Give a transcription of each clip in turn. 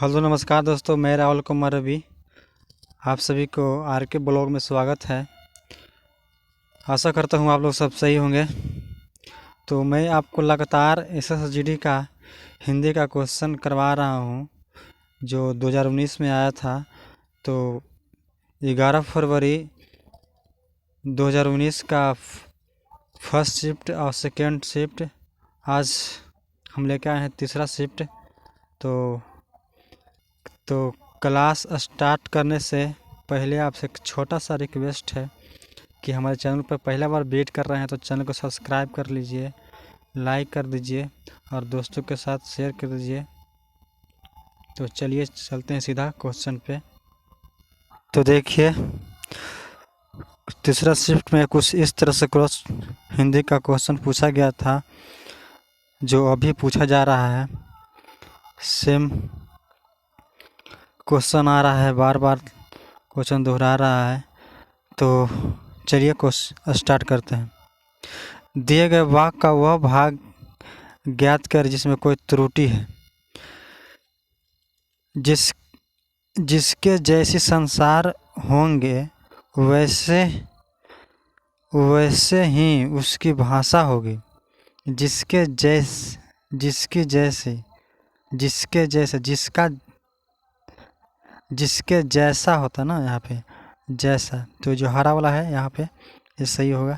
Hello नमस्कार दोस्तों, मैं राहुल कुमार रवि। आप सभी को आर के ब्लॉग में स्वागत है। आशा करता हूँ आप लोग सब सही होंगे। तो मैं आपको लगातार एसएसजीडी का हिंदी का क्वेश्चन करवा रहा हूँ जो 2019 में आया था। तो 11 फरवरी 2019 का फर्स्ट शिफ्ट और सेकेंड शिफ्ट, आज हम लेकर आए हैं तीसरा शिफ्ट। तो क्लास स्टार्ट करने से पहले आपसे एक छोटा सा रिक्वेस्ट है कि हमारे चैनल पर पहला बार विजिट कर रहे हैं तो चैनल को सब्सक्राइब कर लीजिए, लाइक कर दीजिए और दोस्तों के साथ शेयर कर दीजिए। तो चलिए चलते हैं सीधा क्वेश्चन पे। तो देखिए, तीसरा शिफ्ट में कुछ इस तरह से क्रॉस हिंदी का क्वेश्चन पूछा गया था जो अभी पूछा जा रहा है। सेम क्वेश्चन आ रहा है, बार बार क्वेश्चन दोहरा रहा है। तो चलिए क्वेश्चन स्टार्ट करते हैं। दिए गए वाक्य का वह भाग ज्ञात कर जिसमें कोई त्रुटि है। जिसके जैसे संसार होंगे वैसे ही उसकी भाषा होगी। जिसके जैसा होता ना, यहाँ पे जैसा, तो जो हरा वाला है यहाँ पे ये सही होगा।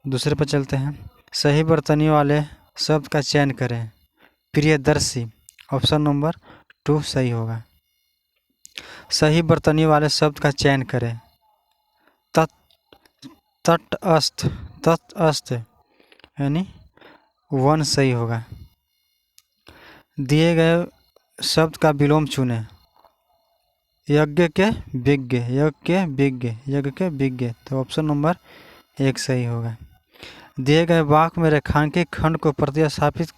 दूसरे पर चलते हैं। सही बर्तनी वाले शब्द का चयन करें। प्रियदर्शी, ऑप्शन नंबर 2 सही होगा। सही बर्तनी वाले शब्द का चयन करें। तटस्थ यानी 1 सही होगा। दिए गए शब्द का विलोम चुनें। यज्ञ के विज्ञ, तो ऑप्शन नंबर 1 सही होगा। दिए गए वाक्य में रेखांकित खंड को प्रतिस्थापित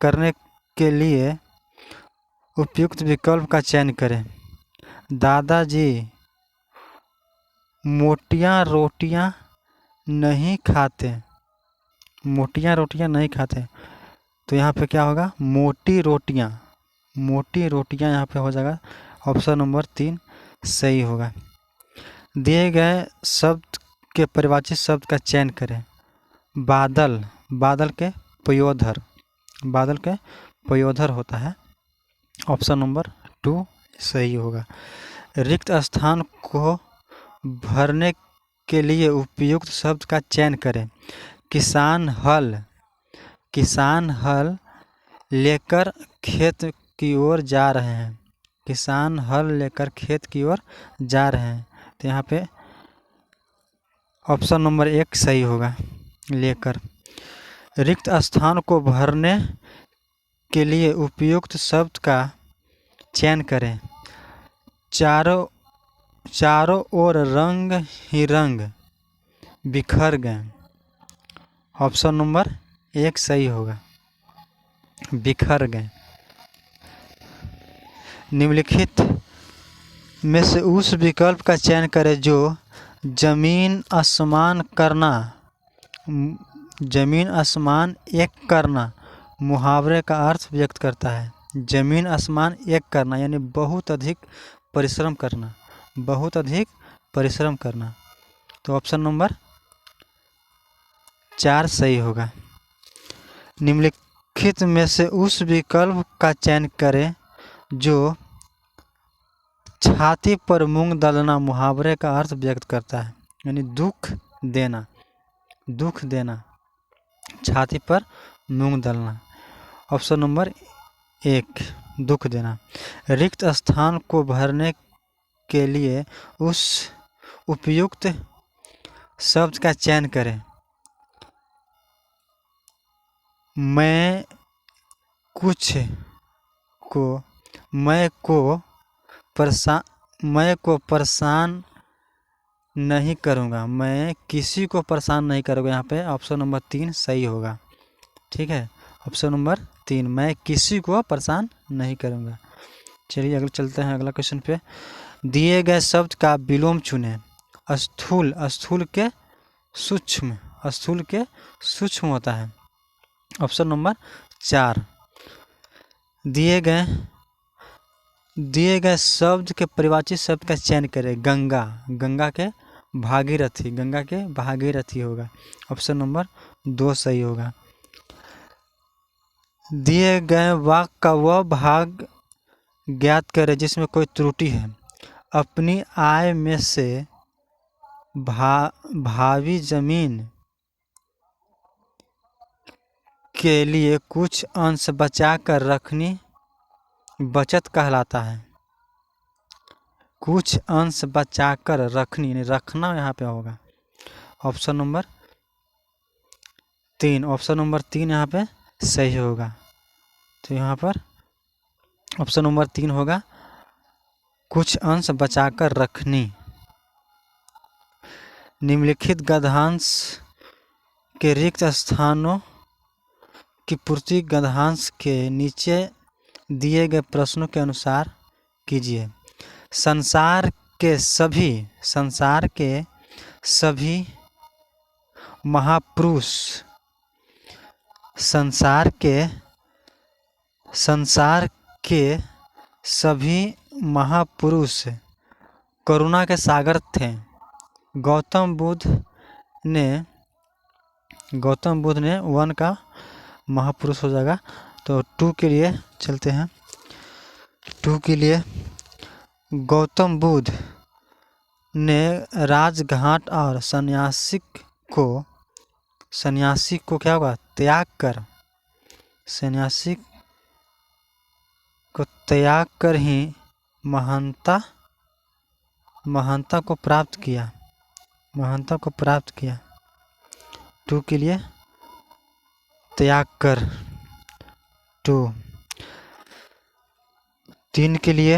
करने के लिए उपयुक्त विकल्प का चयन करें। दादाजी मोटियां रोटियां नहीं खाते। तो यहाँ पे क्या होगा? मोटी रोटियां यहाँ पे हो जाएगा। ऑप्शन नंबर 3 सही होगा। दिए गए शब्द के परिभाषित शब्द का चयन करें। बादल के पयोधर होता है। ऑप्शन नंबर 2 सही होगा। रिक्त स्थान को भरने के लिए उपयुक्त शब्द का चयन करें। किसान लेकर खेत की ओर जा रहे हैं। तो यहाँ पे ऑप्शन नंबर 1 सही होगा, लेकर। रिक्त स्थान को भरने के लिए उपयुक्त शब्द का चयन करें। चारों ओर रंग ही रंग बिखर गए। ऑप्शन नंबर 1 सही होगा, बिखर गए। निम्नलिखित में से उस विकल्प का चयन करें जो जमीन आसमान एक करना मुहावरे का अर्थ व्यक्त करता है। जमीन आसमान एक करना यानी बहुत अधिक परिश्रम करना। तो ऑप्शन नंबर 4 सही होगा। निम्नलिखित में से उस विकल्प का चयन करें जो छाती पर मूंग दलना मुहावरे का अर्थ व्यक्त करता है, यानी दुख देना, छाती पर मूंग दलना। ऑप्शन नंबर 1 दुख देना। रिक्त स्थान को भरने के लिए उस उपयुक्त शब्द का चयन करें। मैं को परेशान नहीं करूँगा। मैं किसी को परेशान नहीं करूँगा। यहाँ पे ऑप्शन नंबर 3 सही होगा। ठीक है, ऑप्शन नंबर 3, मैं किसी को परेशान नहीं करूँगा। चलिए अगले चलते हैं अगला क्वेश्चन पे। दिए गए शब्द का विलोम चुनें। स्थूल के सूक्ष्म होता है। Option number 4। दिए गए शब्द के परिवाची शब्द का चयन करें। गंगा, गंगा के भागीरथी होगा। ऑप्शन नंबर 2 सही होगा। दिए गए वाक्य का वह भाग ज्ञात करें जिसमें कोई त्रुटि है। अपनी आय में से भावी जमीन के लिए कुछ अंश बचा कर रखनी बचत कहलाता है। कुछ अंश बचा कर रखनी, रखना यहाँ पे होगा। ऑप्शन नंबर 3 यहाँ पे सही होगा। तो यहाँ पर ऑप्शन नंबर 3 होगा, कुछ अंश बचाकर रखनी। निम्नलिखित गद्यांश के रिक्त स्थानों की पूर्ति गद्यांश के नीचे दिए गए प्रश्नों के अनुसार कीजिए। संसार के सभी महापुरुष करुणा के सागर थे। गौतम बुद्ध ने 1 का महापुरुष हो जाएगा। तो 2 के लिए चलते हैं। 2 के लिए गौतम बुद्ध ने राजघाट और सन्यासी को क्या होगा, त्याग कर ही महानता को प्राप्त किया। 2 के लिए त्याग कर 2। 3 के लिए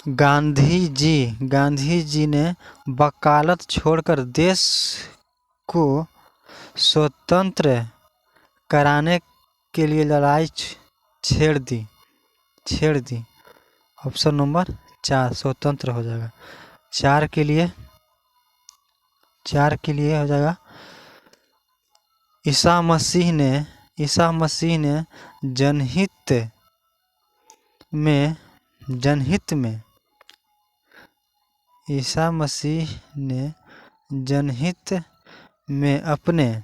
गांधी जी ने वकालत छोड़कर देश को स्वतंत्र कराने के लिए लड़ाई छेड़ दी। ऑप्शन नंबर 4 स्वतंत्र हो जाएगा। 4 के लिए हो जाएगा, ईसा मसीह ने जनहित में अपने,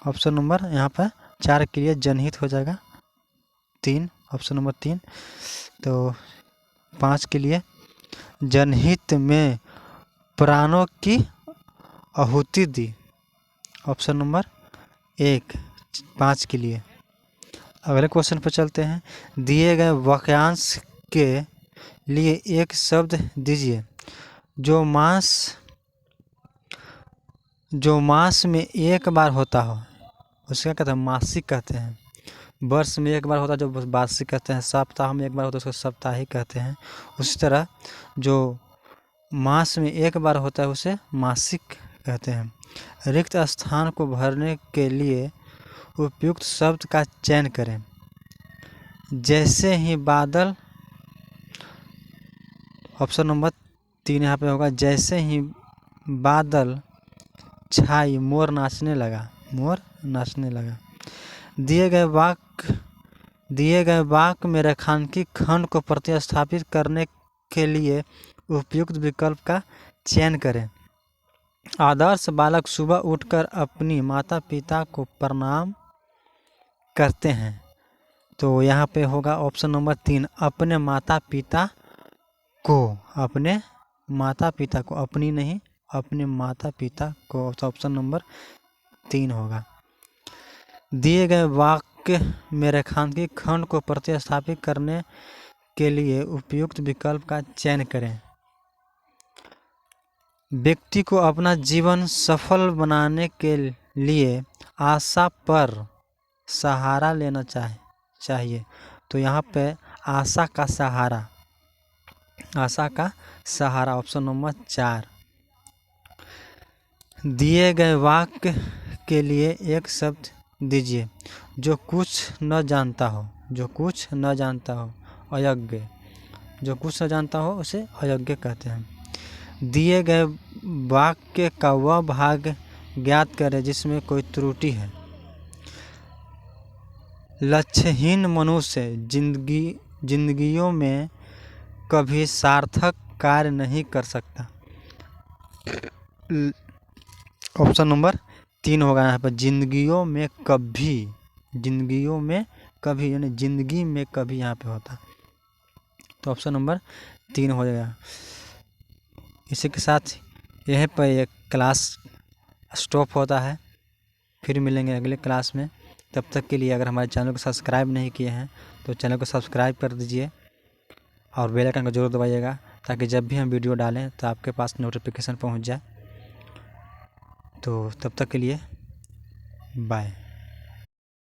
ऑप्शन नंबर यहाँ पर 4 के लिए जनहित हो जाएगा। 3 ऑप्शन नंबर 3। तो 5 के लिए जनहित में प्राणों की आहुति दी। ऑप्शन नंबर 1 5 के लिए। अगले क्वेश्चन पर चलते हैं। दिए गए वाक्यांश के लिए एक शब्द दीजिए जो मास में एक बार होता हो। उसका कहते हैं मासिक कहते हैं। वर्ष में एक बार होता है जो वार्षिक कहते हैं। सप्ताह में एक बार होता है उसको साप्ताहिक कहते हैं। उसी तरह जो मास में एक बार होता है उसे मासिक कहते हैं। रिक्त स्थान को भरने के लिए उपयुक्त शब्द का चयन करें। जैसे ही बादल, ऑप्शन नंबर 3 यहाँ पे होगा, जैसे ही बादल छाई मोर नाचने लगा। दिए गए वाक्य में रेखांकित खंड को प्रतिस्थापित करने के लिए उपयुक्त विकल्प का चयन करें। आदर्श बालक सुबह उठकर अपनी माता पिता को प्रणाम करते हैं। तो यहाँ पे होगा ऑप्शन नंबर 3, अपने माता पिता को, अपनी नहीं, अपने माता पिता को। तो ऑप्शन नंबर 3 होगा। दिए गए वाक्य में रेखांकित खंड को प्रतिस्थापित करने के लिए उपयुक्त विकल्प का चयन करें। व्यक्ति को अपना जीवन सफल बनाने के लिए आशा पर सहारा लेना चाहिए। तो यहाँ पे आशा का सहारा ऑप्शन नंबर 4। दिए गए वाक्य के लिए एक शब्द दीजिए जो कुछ न जानता हो। अयोग्य, जो कुछ न जानता हो उसे अयोग्य कहते हैं। दिए गए वाक्य का वह भाग ज्ञात करें जिसमें कोई त्रुटि है। लक्ष्यहीन मनुष्य जिंदगियों में कभी सार्थक कार्य नहीं कर सकता। ऑप्शन नंबर 3 होगा यहाँ पर, जिंदगियों में कभी यानी जिंदगी में कभी यहाँ पे होता, तो ऑप्शन नंबर 3 हो जाएगा। इसी के साथ यह पर एक क्लास स्टॉप होता है, फिर मिलेंगे अगले क्लास में। तब तक के लिए अगर हमारे चैनल को सब्सक्राइब नहीं किए हैं तो चैनल को सब्सक्राइब कर दीजिए और बेल आइकन को जरूर दबाइएगा, ताकि जब भी हम वीडियो डालें तो आपके पास नोटिफिकेशन पहुंच जाए। तो तब तक के लिए बाय।